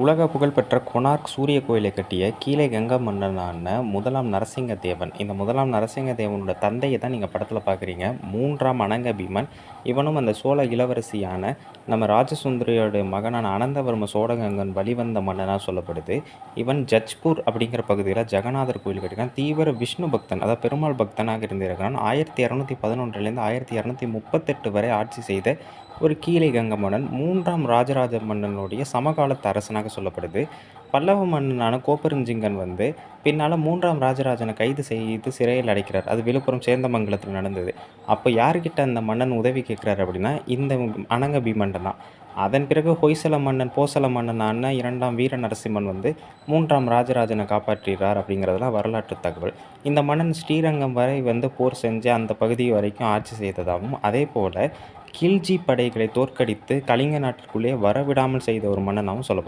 உலக புகழ்பெற்ற கொனார்க் சூரிய கோயிலை கட்டிய கீழை கங்கை மன்னனான முதலாம் நரசிங்கதேவன். இந்த முதலாம் நரசிங்கதேவனோட தந்தையை தான் நீங்கள் படத்தில் பார்க்குறீங்க. 3ஆம் அனங்க பீமன். இவனும் அந்த சோழ இளவரசியான நம்ம ராஜசுந்தரியோட மகனான அனந்தவர்ம சோழகங்கன் வழிவந்த மன்னனாக சொல்லப்படுது. இவன் ஜஜ்பூர் அப்படிங்கிற பகுதியில் ஜெகநாதர் கோயில் கட்டியிருக்கான். தீவிர விஷ்ணு பக்தன், அதாவது பெருமாள் பக்தனாக இருந்திருக்கிறான். 1211 1238 வரை ஆட்சி செய்த ஒரு கீழை கங்கை மன்னன். 3ஆம் ராஜராஜ மன்னனுடைய சமகாலத்து அரசனாக சொல்லப்படுது. பல்லவ மன்னனான கோப்பெருஞ்சிங்கன் பின்னால் 3ஆம் ராஜராஜனை கைது செய்து சிறையில் அடைக்கிறார். அது விழுப்புரம் சேந்தமங்கலத்தில் நடந்தது. அப்போ யார்கிட்ட அந்த மன்னன் உதவி கேட்குறாரு அப்படின்னா இந்த அனங்க பீமன் தான். அதன் பிறகு ஹொய்சல மன்னன் போசல மன்னனான 2ஆம் வீர நரசிம்மன் 3ஆம் ராஜராஜனை காப்பாற்றுகிறார் அப்படிங்கிறதுலாம் வரலாற்று தகவல். இந்த மன்னன் ஸ்ரீரங்கம் வரை போர் செஞ்சு அந்த பகுதி வரைக்கும் ஆட்சி செய்ததாகவும், அதே போல் கில்ஜி படைகளை தோற்கடித்து கலிங்க நாட்டிற்குள்ளே வரவிடாமல் செய்த ஒரு மன்னனாகவும் சொல்லப்படுது.